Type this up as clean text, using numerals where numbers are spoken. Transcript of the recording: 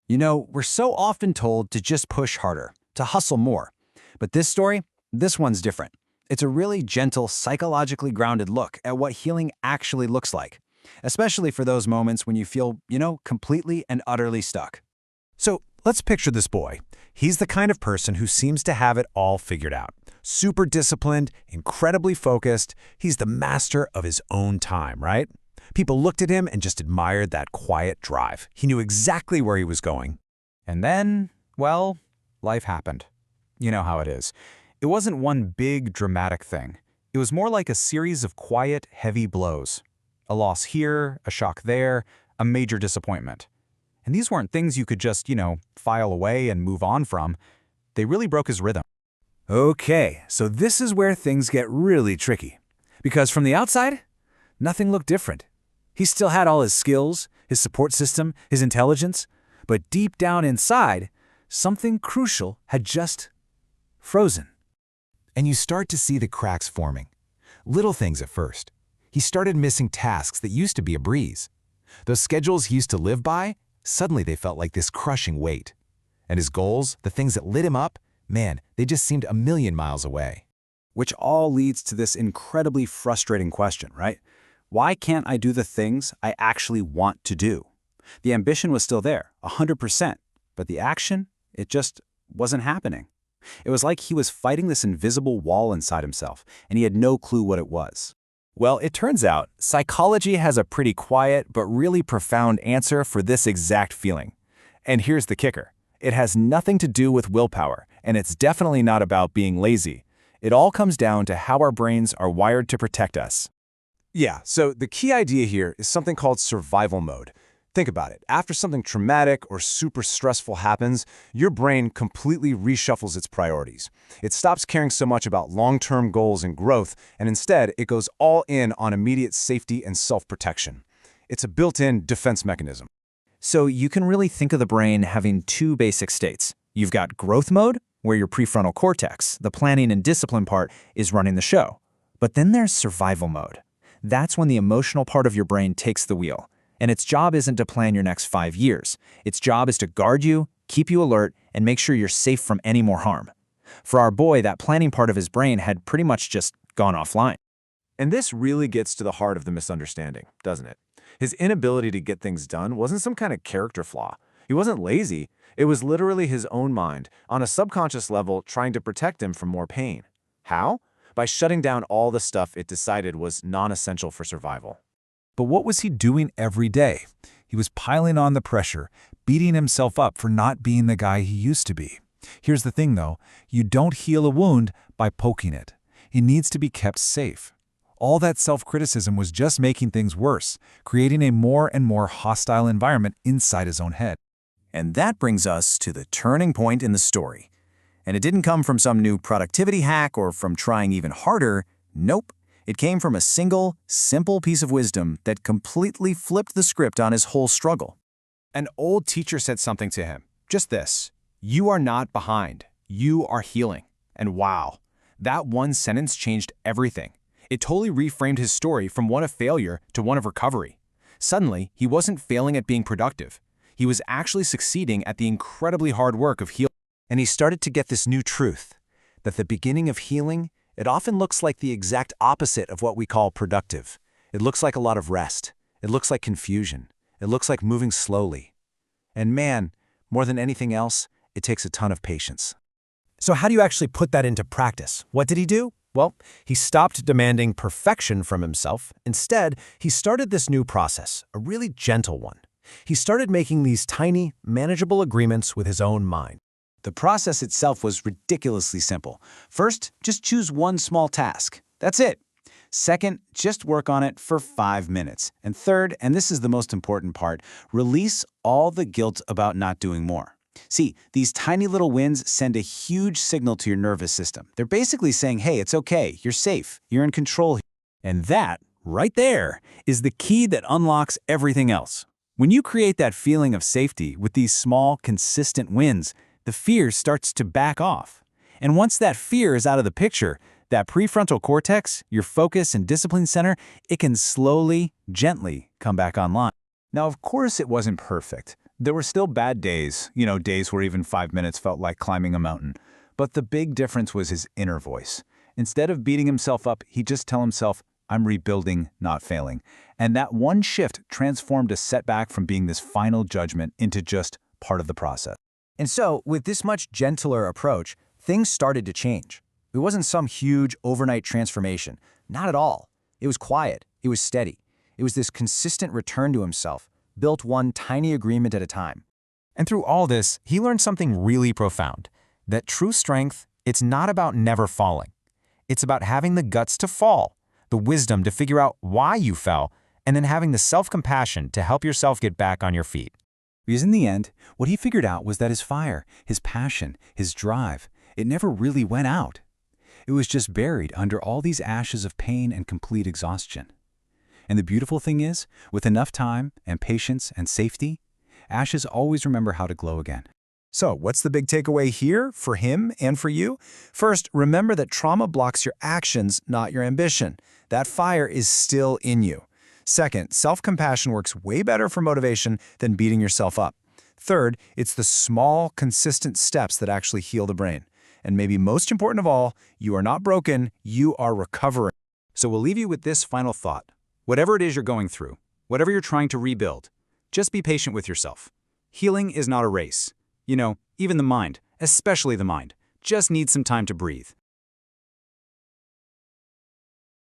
You know, we're so often told to just push harder, to hustle more. But this story, this one's different. It's a really gentle, psychologically grounded look at what healing actually looks like, especially for those moments when you feel, completely and utterly stuck. So let's picture this boy. He's the kind of person who seems to have it all figured out. Super disciplined, incredibly focused. He's the master of his own time, right? People looked at him and just admired that quiet drive. He knew exactly where he was going. And then, well, life happened. You know how it is. It wasn't one big, dramatic thing. It was more like a series of quiet, heavy blows. A loss here, a shock there, a major disappointment. And these weren't things you could just, file away and move on from. They really broke his rhythm. Okay, so this is where things get really tricky. Because from the outside, nothing looked different. He still had all his skills, his support system, his intelligence, but deep down inside, something crucial had just frozen. And you start to see the cracks forming. Little things at first. He started missing tasks that used to be a breeze. Those schedules he used to live by, suddenly they felt like this crushing weight. And his goals, the things that lit him up, man, they just seemed a million miles away. Which all leads to this incredibly frustrating question, right? Why can't I do the things I actually want to do? The ambition was still there, 100%, but the action, it just wasn't happening. It was like he was fighting this invisible wall inside himself, and he had no clue what it was. Well, it turns out psychology has a pretty quiet but really profound answer for this exact feeling. And here's the kicker. It has nothing to do with willpower, and it's definitely not about being lazy. It all comes down to how our brains are wired to protect us. Yeah, so the key idea here is something called survival mode. Think about it. After something traumatic or super stressful happens, your brain completely reshuffles its priorities. It stops caring so much about long-term goals and growth, and instead, it goes all in on immediate safety and self-protection. It's a built-in defense mechanism. So you can really think of the brain having two basic states. You've got growth mode, where your prefrontal cortex, the planning and discipline part, is running the show. But then there's survival mode. That's when the emotional part of your brain takes the wheel. And its job isn't to plan your next 5 years. Its job is to guard you, keep you alert, and make sure you're safe from any more harm. For our boy, that planning part of his brain had pretty much just gone offline. And this really gets to the heart of the misunderstanding, doesn't it? His inability to get things done wasn't some kind of character flaw. He wasn't lazy. It was literally his own mind, on a subconscious level, trying to protect him from more pain. How? By shutting down all the stuff it decided was non-essential for survival. But what was he doing every day? He was piling on the pressure, beating himself up for not being the guy he used to be. Here's the thing, though. You don't heal a wound by poking it. It needs to be kept safe. All that self-criticism was just making things worse, creating a more and more hostile environment inside his own head. And that brings us to the turning point in the story. And it didn't come from some new productivity hack or from trying even harder. Nope. It came from a single, simple piece of wisdom that completely flipped the script on his whole struggle. An old teacher said something to him. Just this. You are not behind. You are healing. And wow, that one sentence changed everything. It totally reframed his story from one of failure to one of recovery. Suddenly, he wasn't failing at being productive. He was actually succeeding at the incredibly hard work of healing. And he started to get this new truth, that the beginning of healing, it often looks like the exact opposite of what we call productive. It looks like a lot of rest. It looks like confusion. It looks like moving slowly. And man, more than anything else, it takes a ton of patience. So how do you actually put that into practice? What did he do? Well, he stopped demanding perfection from himself. Instead, he started this new process, a really gentle one. He started making these tiny, manageable agreements with his own mind. The process itself was ridiculously simple. First, just choose one small task. That's it. Second, just work on it for 5 minutes. And third, and this is the most important part, release all the guilt about not doing more. See, these tiny little wins send a huge signal to your nervous system. They're basically saying, hey, it's okay, you're safe, you're in control. And that, right there, is the key that unlocks everything else. When you create that feeling of safety with these small, consistent wins, the fear starts to back off. And once that fear is out of the picture, that prefrontal cortex, your focus and discipline center, it can slowly, gently come back online. Now, of course, it wasn't perfect. There were still bad days, days where even 5 minutes felt like climbing a mountain. But the big difference was his inner voice. Instead of beating himself up, he'd just tell himself, I'm rebuilding, not failing. And that one shift transformed a setback from being this final judgment into just part of the process. And so, with this much gentler approach, things started to change. It wasn't some huge overnight transformation. Not at all. It was quiet. It was steady. It was this consistent return to himself, built one tiny agreement at a time. And through all this, he learned something really profound. That true strength, it's not about never falling. It's about having the guts to fall, the wisdom to figure out why you fell, and then having the self-compassion to help yourself get back on your feet. Because in the end, what he figured out was that his fire, his passion, his drive, it never really went out. It was just buried under all these ashes of pain and complete exhaustion. And the beautiful thing is, with enough time and patience and safety, ashes always remember how to glow again. So, what's the big takeaway here for him and for you? First, remember that trauma blocks your actions, not your ambition. That fire is still in you. Second, self-compassion works way better for motivation than beating yourself up. Third, it's the small, consistent steps that actually heal the brain. And maybe most important of all, you are not broken, you are recovering. So we'll leave you with this final thought. Whatever it is you're going through, whatever you're trying to rebuild, just be patient with yourself. Healing is not a race. Even the mind, especially the mind, just needs some time to breathe.